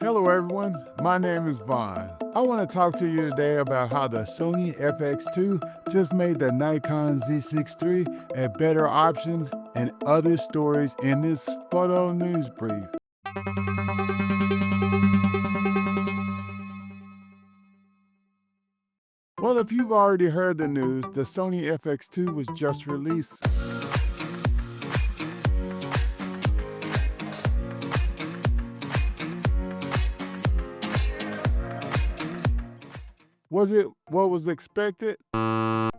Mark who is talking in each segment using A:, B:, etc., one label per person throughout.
A: Hello everyone, my name is Vaughn. I want to talk to you today about how the Sony FX2 just made the Nikon Z6III a better option and other stories in this photo news brief. Well, if you've already heard the news, the Sony FX2 was just released. Was it what was expected? I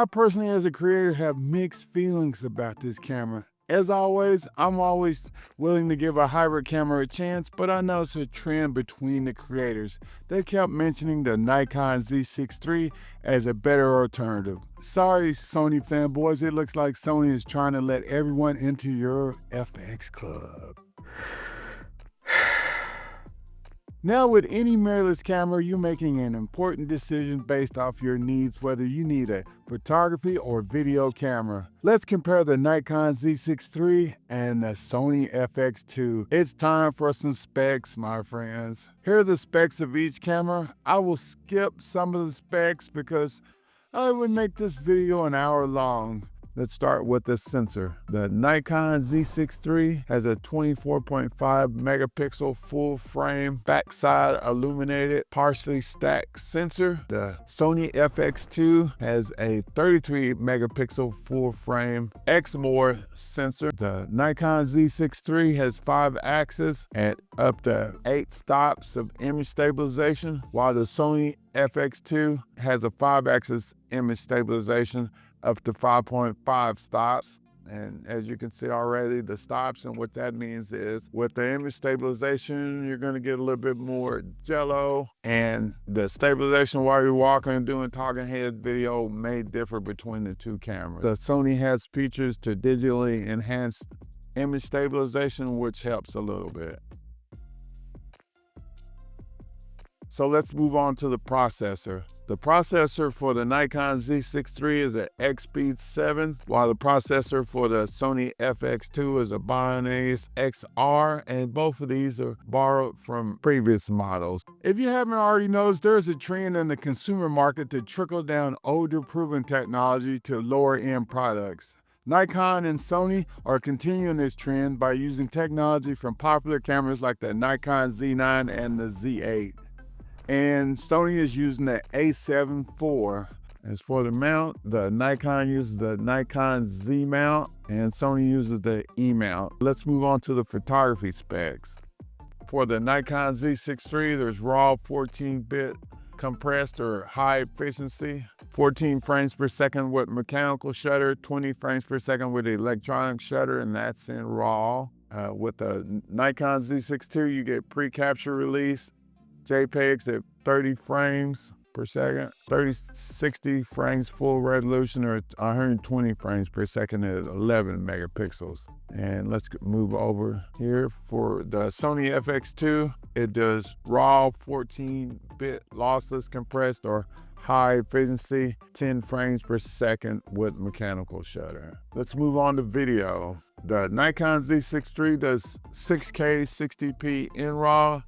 A: personally, as a creator, have mixed feelings about this camera. As always, I'm always willing to give a hybrid camera a chance, but I noticed a trend between the creators. They kept mentioning the Nikon Z6III as a better alternative. Sorry, Sony fanboys, it looks like Sony is trying to let everyone into your FX club. Now with any mirrorless camera, you're making an important decision based off your needs, whether you need a photography or video camera. Let's compare the Nikon Z6III and the Sony FX2. It's time for some specs, my friends. Here are the specs of each camera. I will skip some of the specs because I would make this video an hour long. Let's start with the sensor. The Nikon Z6III has a 24.5 megapixel full frame backside illuminated partially stacked sensor. The Sony FX2 has a 33 megapixel full frame exmor sensor. The Nikon Z6III has 5 axes at up to 8 stops of image stabilization, while the Sony FX2 has a 5-axis image stabilization up to 5.5 stops. And as you can see already, the stops, and what that means is with the image stabilization, you're going to get a little bit more jello, and the stabilization while you're walking and doing talking head video may differ between the two cameras. The Sony has features to digitally enhance image stabilization, which helps a little bit. So let's move on to the processor. The processor for the Nikon Z6III is an Expeed 7, while the processor for the Sony FX2 is a BIONZ XR, and both of these are borrowed from previous models. If you haven't already noticed, there's a trend in the consumer market to trickle down older proven technology to lower end products. Nikon and Sony are continuing this trend by using technology from popular cameras like the Nikon Z9 and the Z8. And Sony is using the A7 IV. As for the mount, the Nikon uses the Nikon Z mount and Sony uses the E mount. Let's move on to the photography specs. For the Nikon Z6III, there's raw 14-bit compressed or high efficiency, 14 frames per second with mechanical shutter, 20 frames per second with electronic shutter, and that's in raw. With the Nikon Z6II, you get pre-capture release, JPEGs at 30 frames per second, 60 frames full resolution, or 120 frames per second at 11 megapixels. And let's move over here. For the Sony FX2, it does raw 14-bit lossless compressed or high efficiency, 10 frames per second with mechanical shutter. Let's move on to video. The Nikon Z6III does 6K 60p in RAW,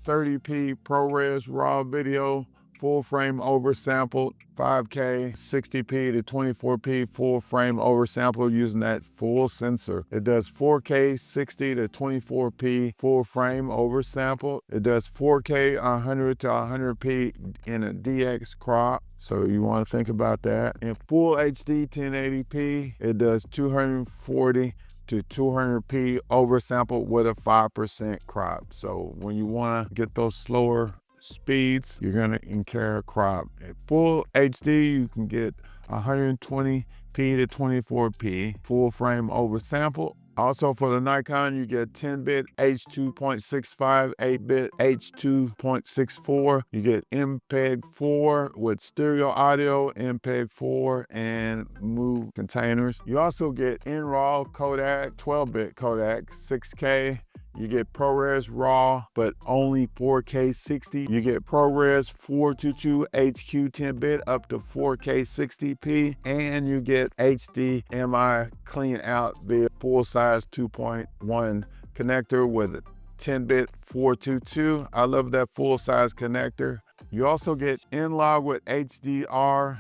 A: 30p ProRes raw video, full frame oversampled, 5K 60p to 24p full frame oversampled using that full sensor. It does 4K 60 to 24p full frame oversampled. It does 4K 100 to 100p in a DX crop. So you want to think about that. In full HD 1080p, it does 240 to 200p oversampled with a 5% crop. So when you want to get those slower speeds, you're going to incur a crop. At full HD, you can get 120p to 24p full frame oversampled. Also for the Nikon, you get 10-bit H2.65, 8-bit H2.64. You get MPEG-4 with stereo audio, MPEG-4, and move containers. You also get in-RAW Kodak, 12-bit Kodak, 6K. You get ProRes RAW, but only 4K 60. You get ProRes 422 HQ 10-bit up to 4K 60p, and you get HDMI clean out via full-size 2.1 connector with a 10-bit 422. I love that full-size connector. You also get in-log with HDR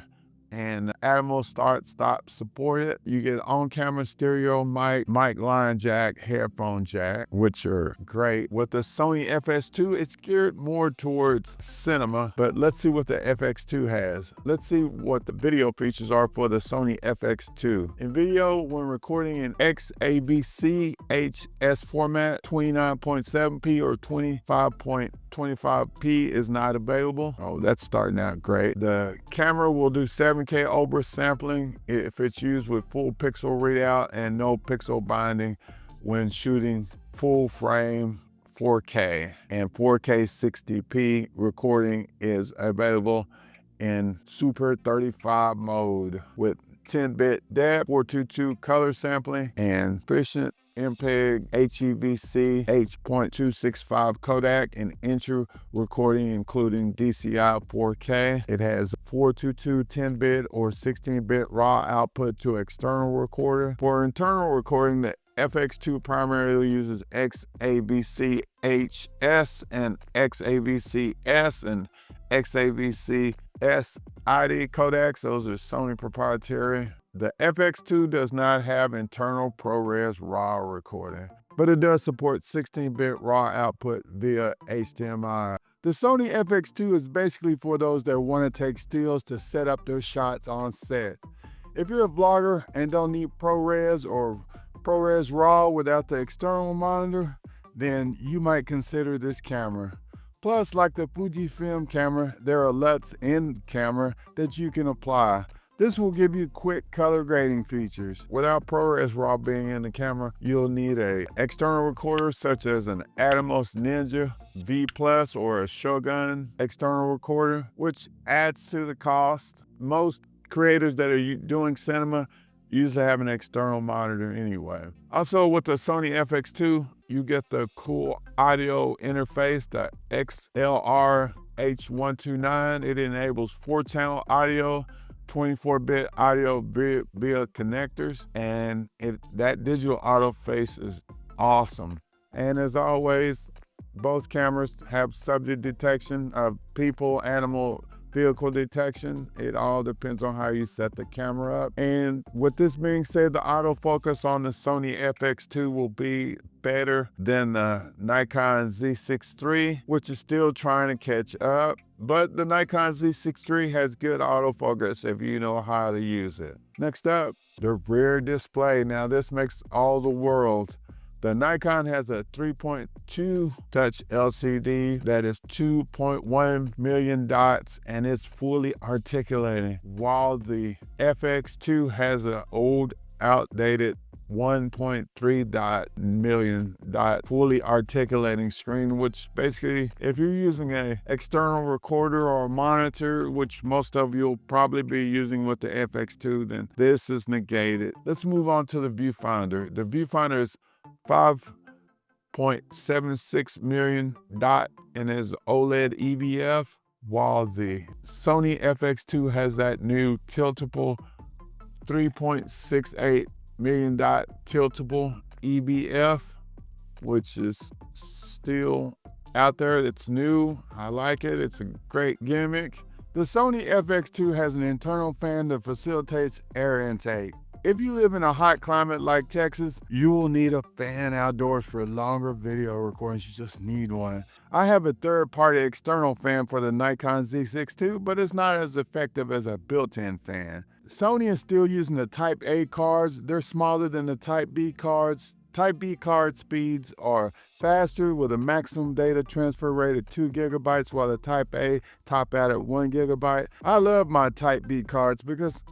A: and Atmos start-stop supported. You get on-camera stereo mic line jack, headphone jack, which are great. With the Sony FX2, it's geared more towards cinema, but let's see what the FX2 has. Let's see what the video features are for the Sony FX2. In video, when recording in XAVC HS format, 29.7p or 25.25p is not available. Oh, that's starting out great. The camera will do 7K oversampling if it's used with full pixel readout and no pixel binding when shooting full frame 4K, and 4K 60p recording is available in Super 35 mode with 10-bit depth, 422 color sampling, and efficient MPEG HEVC H.265 codec and intro recording including DCI 4K. It has 422 10-bit or 16-bit raw output to external recorder. For internal recording, the FX2 primarily uses XAVC-HS and XAVC-S and XAVC-S ID codecs. Those are Sony proprietary. The FX2 does not have internal ProRes RAW recording, but it does support 16-bit RAW output via HDMI. The Sony FX2 is basically for those that want to take stills to set up their shots on set. If you're a vlogger and don't need ProRes or ProRes RAW without the external monitor, then you might consider this camera. Plus, like the Fujifilm camera, there are LUTs in the camera that you can apply. This will give you quick color grading features. Without ProRes RAW being in the camera, you'll need an external recorder such as an Atomos Ninja V Plus or a Shogun external recorder, which adds to the cost. Most creators that are doing cinema usually have an external monitor anyway. Also, with the Sony FX2, you get the cool audio interface, the XLR H129. It enables 4-channel audio, 24-bit audio via connectors, and that digital autofocus is awesome. And as always, both cameras have subject detection of people, animal, vehicle detection. It all depends on how you set the camera up. And with this being said, the autofocus on the Sony FX2 will be better than the Nikon Z6III, which is still trying to catch up. But the Nikon Z6III has good autofocus if you know how to use it. Next up, the rear display. Now this makes all the world. The Nikon has a 3.2 touch LCD that is 2.1 million dots and it's fully articulating, while the FX2 has an old, outdated 1.3 million dot fully articulating screen, which basically, if you're using an external recorder or a monitor, which most of you'll probably be using with the FX2, then this is negated. Let's move on to the viewfinder. The viewfinder is 5.76 million dot and is OLED EVF, while the Sony FX2 has that new tiltable 3.68 million dot tiltable EVF, which is still out there. It's new. I like it. It's a great gimmick. The Sony FX2 has an internal fan that facilitates air intake. If you live in a hot climate like Texas, you will need a fan outdoors for longer video recordings. You just need one. I have a third-party external fan for the Nikon Z6II, but it's not as effective as a built-in fan. Sony is still using the Type A cards. They're smaller than the Type B cards. Type B card speeds are faster with a maximum data transfer rate of 2 gigabytes, while the Type A top out at 1 gigabyte. I love my Type B cards because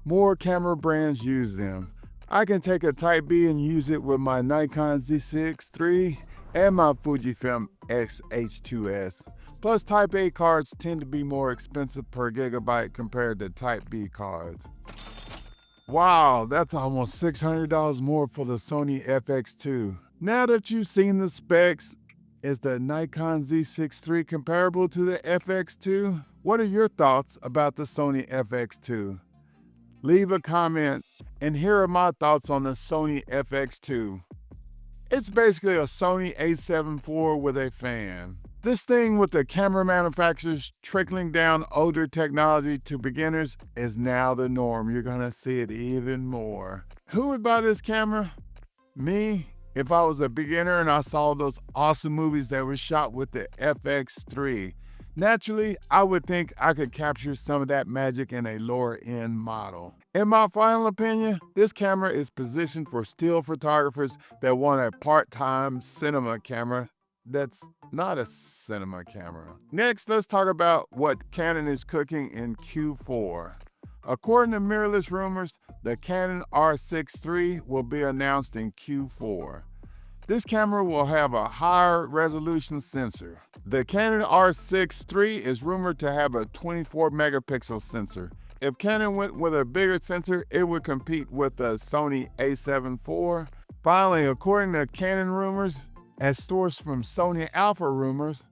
A: more camera brands use them. I can take a Type B and use it with my Nikon Z6III and my Fujifilm X-H2S. Plus, Type A cards tend to be more expensive per gigabyte compared to Type B cards. Wow, that's almost $600 more for the Sony FX2. Now that you've seen the specs, is the Nikon Z6III comparable to the FX2? What are your thoughts about the Sony FX2? Leave a comment, and here are my thoughts on the Sony FX2. It's basically a Sony a7 IV with a fan. This thing with the camera manufacturers trickling down older technology to beginners is now the norm. You're gonna see it even more. Who would buy this camera? Me, if I was a beginner and I saw those awesome movies that were shot with the FX3. Naturally, I would think I could capture some of that magic in a lower end model. In my final opinion, this camera is positioned for still photographers that want a part-time cinema camera that's not a cinema camera. Next, let's talk about what Canon is cooking in Q4. According to Mirrorless rumors, the Canon R6 III will be announced in Q4. This camera will have a higher resolution sensor. The Canon R6 III is rumored to have a 24 megapixel sensor. If Canon went with a bigger sensor, it would compete with the Sony a7 IV. Finally, according to Canon rumors, as sourced from Sony Alpha rumors,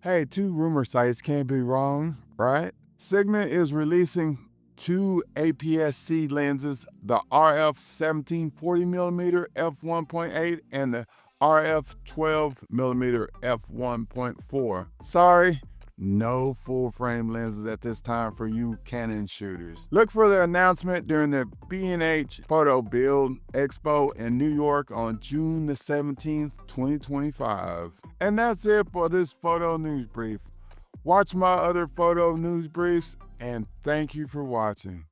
A: hey, 2 rumor sites can't be wrong, right? Sigma is releasing 2 APS-C lenses, the RF 1740mm f1.8 and the RF 12mm f1.4. Sorry, no full-frame lenses at this time for you Canon shooters. Look for the announcement during the B&H Photo Build Expo in New York on June the 17th, 2025. And that's it for this photo news brief. Watch my other photo news briefs, and thank you for watching.